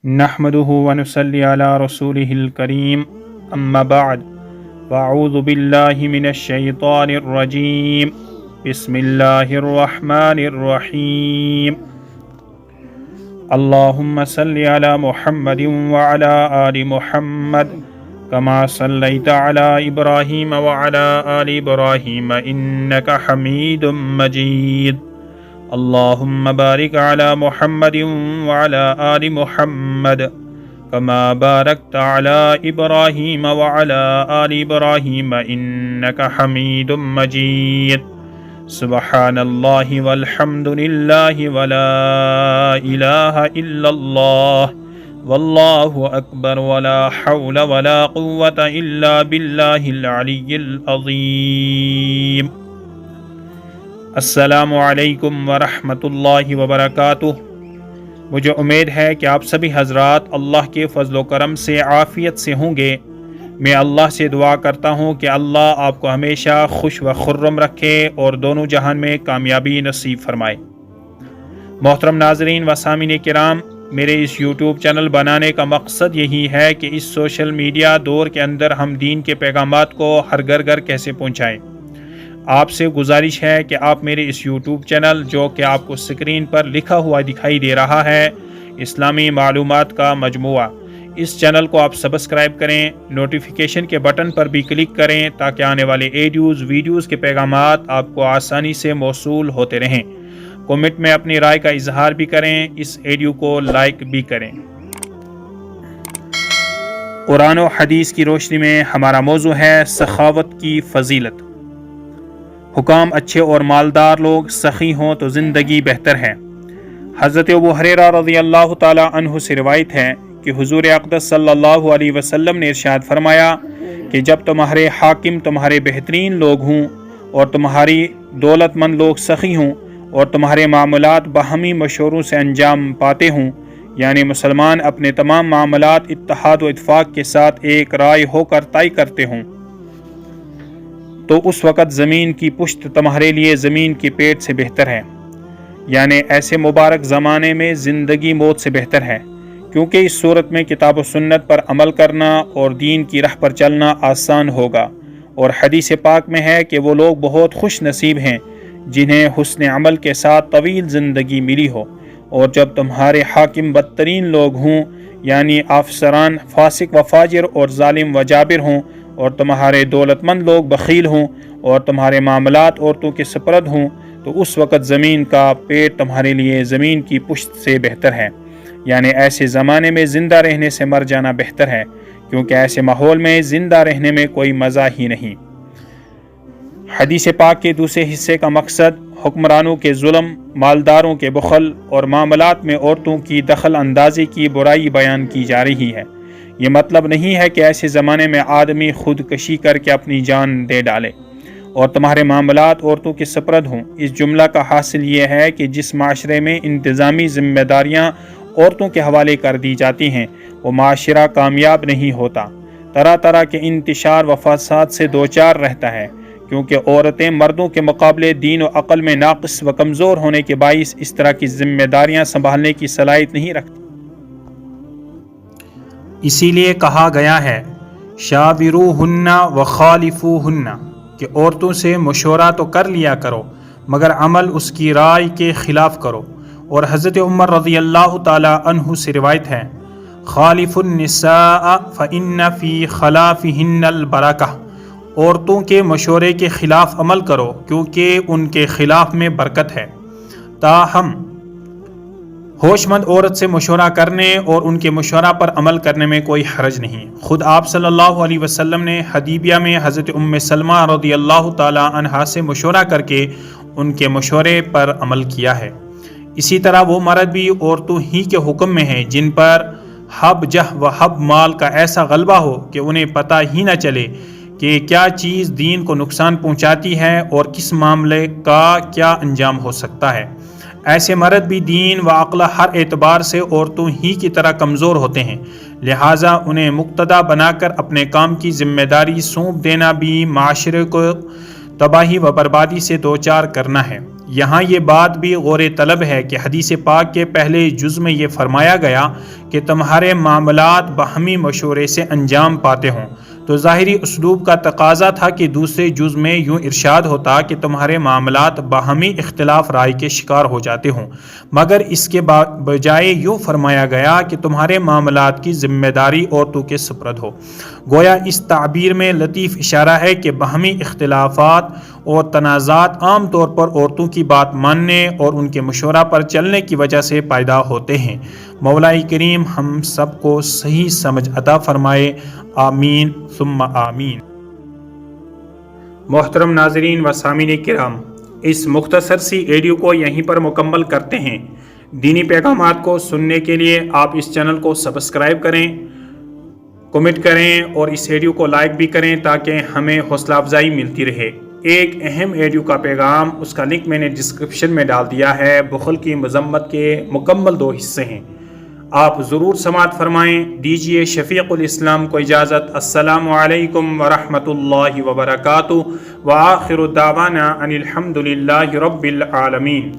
नहमदुहु व नुसल्ली अला रसूलिहिल करीम अम्मा बाद वअऊज़ु बिल्लाहि मिनश शैतानिर रजीम बिस्मिल्लाहिर रहमानिर रहीम अल्लाहुम्मा सल्लि अला मुहम्मदिन व अला आलि मुहम्मद कमा सल्लैता अला इब्राहीम व अला आलि इब्राहीम इन्नका हमीदुम मजीद अल्लाहुम्मा बारिक अला मुहम्मदिन व अला आलि मुहम्मद कमा बारकता अला इब्राहीम व अला आलि इब्राहीम इन्नका हमीदुम मजीद सुब्हानल्लाहि वल्हम्दुलिल्लाहि व ला इलाहा इल्लल्लाह वल्लाहु अकबर व ला हौला व ला कुव्वता इल्ला बिल्लाहिल अलिय्यिल अज़ीम। अस्सलामु अलैकुम व रहमतुल्लाहि व बरकातुह। मुझे उम्मीद है कि आप सभी हजरात अल्लाह के फजल व करम से आफ़ियत से होंगे। मैं अल्लाह से दुआ करता हूँ कि अल्लाह आपको हमेशा खुश व खुर्रम रखे और दोनों जहान में कामयाबी नसीब फरमाए। मोहतरम नाज़रीन व सामीन किराम, मेरे इस यूट्यूब चैनल बनाने का मकसद यही है कि इस सोशल मीडिया दौर के अंदर हम दीन के पैगामात को हर घर घर कैसे पहुँचाएँ। आपसे गुजारिश है कि आप मेरे इस यूट्यूब चैनल, जो कि आपको स्क्रीन पर लिखा हुआ दिखाई दे रहा है, इस्लामी मालूमात का मजमुआ, इस चैनल को आप सब्सक्राइब करें, नोटिफिकेशन के बटन पर भी क्लिक करें ताकि आने वाले वीडियोज़ के पैगामात आपको आसानी से मौसूल होते रहें। कमेंट में अपनी राय का इजहार भी करें, इस वीडियो को लाइक भी करें। कुरान और हदीस की रोशनी में हमारा मौजू है सखावत की फजीलत। हुकाम अच्छे और मालदार लोग सखी हों तो ज़िंदगी बेहतर है। हज़रत अबू हुरैरा रज़ियल्लाहु ताला अन्हु से रिवायत है कि हुज़ूर अक़दस सल्लल्लाहु अलैहि वसल्लम ने इरशाद फरमाया कि जब तुम्हारे हाकिम तुम्हारे बेहतरीन लोग हों और तुम्हारी दौलतमंद लोग सखी हों और तुम्हारे मामलात बाहमी मशवरों से अंजाम पाते हों, यानी मुसलमान अपने तमाम मामलात इत्तेहाद व इत्फाक के साथ एक राय होकर तय करते हों, तो उस वक़्त ज़मीन की पुश्त तुम्हारे लिए ज़मीन की पेट से बेहतर है। यानी ऐसे मुबारक ज़माने में ज़िंदगी मौत से बेहतर है, क्योंकि इस सूरत में किताब व सुन्नत पर अमल करना और दीन की राह पर चलना आसान होगा। और हदीस पाक में है कि वो लोग बहुत खुश नसीब हैं जिन्हें हुस्न अमल के साथ तवील ज़िंदगी मिली हो। और जब तुम्हारे हाकिम बदतरीन लोग हों, यानी अफसरान फासिक व फाजिर और जालिम व जाबिर हों, और तुम्हारे दौलतमंद लोग बखील हों और तुम्हारे मामलात औरतों के सपरद हों, तो उस वक़्त ज़मीन का पेट तुम्हारे लिए ज़मीन की पुश्त से बेहतर है। यानी ऐसे ज़माने में ज़िंदा रहने से मर जाना बेहतर है, क्योंकि ऐसे माहौल में ज़िंदा रहने में कोई मज़ा ही नहीं। हदीस पाक के दूसरे हिस्से का मकसद हुक्मरानों के जुल्म, मालदारों के बुखल और मामलात में औरतों की दखल अंदाजी की बुराई बयान की जा रही है। ये मतलब नहीं है कि ऐसे ज़माने में आदमी खुदकशी करके अपनी जान दे डाले और तुम्हारे मामलात औरतों के सपरद हों। इस जुमला का हासिल ये है कि जिस माशरे में इंतज़ामी ज़िम्मेदारियाँ औरतों के हवाले कर दी जाती हैं, वो माशरा कामयाब नहीं होता, तरह तरह के इंतशार व फसाद से दो चार रहता है, क्योंकि औरतें मर्दों के मुकाबले दीन व अक़ल में नाक़िस व कमज़ोर होने के बाइस इस तरह की ज़िम्मेदारियाँ संभालने की सलाहियत नहीं रखती। इसीलिए कहा गया है शाविरूहुन्ना व खालिफूहुन्ना, कि औरतों से मशवरा तो कर लिया करो मगर अमल उसकी राय के ख़िलाफ़ करो। और हज़रत उमर रज़ियल्लाहु ताला अन्हु से रिवायत है खालिफुन निसा फ़इन्न फ़ी खलाफ़िहिन्नल बरका, औरतों के मशवरे के ख़िलाफ़ अमल करो क्योंकि उनके ख़िलाफ़ में बरकत है। ताहम होशमंद औरत से मशवरा करने और उनके मशवरा पर अमल करने में कोई हरज नहीं। ख़ुद आप सल्लल्लाहु अलैहि वसल्लम ने हदीबिया में हज़रत उम्मे सलमा रज़ियल्लाहु ताला अन्हा से मशवरा करके उनके मशवरे पर अमल किया है। इसी तरह वो मर्द भी औरतों ही के हुक्म में हैं जिन पर हब जह व हब माल का ऐसा गलबा हो कि उन्हें पता ही न चले कि क्या चीज़ दीन को नुकसान पहुँचाती है और किस मामले का क्या अंजाम हो सकता है। ऐसे मर्द भी दीन व अक़ल हर एतबार से औरतों ही की तरह कमज़ोर होते हैं, लिहाजा उन्हें मुक्तदा बनाकर अपने काम की जिम्मेदारी सौंप देना भी माशरे को तबाही व बर्बादी से दो चार करना है। یہاں یہ بات بھی غور طلب ہے کہ حدیث پاک کے پہلے جز میں یہ فرمایا گیا کہ تمہارے معاملات باہمی مشورے سے انجام پاتے ہوں، تو ظاہری اسلوب کا تقاضا تھا کہ دوسرے جز میں یوں ارشاد ہوتا کہ تمہارے معاملات باہمی اختلاف رائے کے شکار ہو جاتے ہوں، مگر اس کے بجائے یوں فرمایا گیا کہ تمہارے معاملات کی ذمہ داری عورتوں کے سپرد ہو۔ گویا اس تعبیر میں لطیف اشارہ ہے کہ باہمی اختلافات اور تنازعات عام طور پر عورتوں کی بات ماننے اور ان کے مشورہ پر چلنے کی وجہ سے پیدا ہوتے ہیں۔ مولا کریم ہم سب کو صحیح سمجھ عطا فرمائے، آمین ثم آمین۔ محترم ناظرین و سامعین کرام، اس مختصر سی ویڈیو کو یہیں پر مکمل کرتے ہیں۔ دینی پیغامات کو سننے کے لیے آپ اس چینل کو سبسکرائب کریں، کمنٹ کریں اور اس ویڈیو کو لائک بھی کریں تاکہ ہمیں حوصلہ افزائی ملتی رہے۔ ایک اہم ویڈیو کا پیغام، اس کا لنک میں نے ڈسکرپشن میں ڈال دیا ہے، بخل کی مذمت کے مکمل 2 حصے ہیں، آپ ضرور سماعت فرمائیں۔ دیجئے شفیق الاسلام کو اجازت۔ السلام علیکم ورحمۃ اللہ وبرکاتہ، وآخر دعوانا ان الحمد للہ رب العالمین۔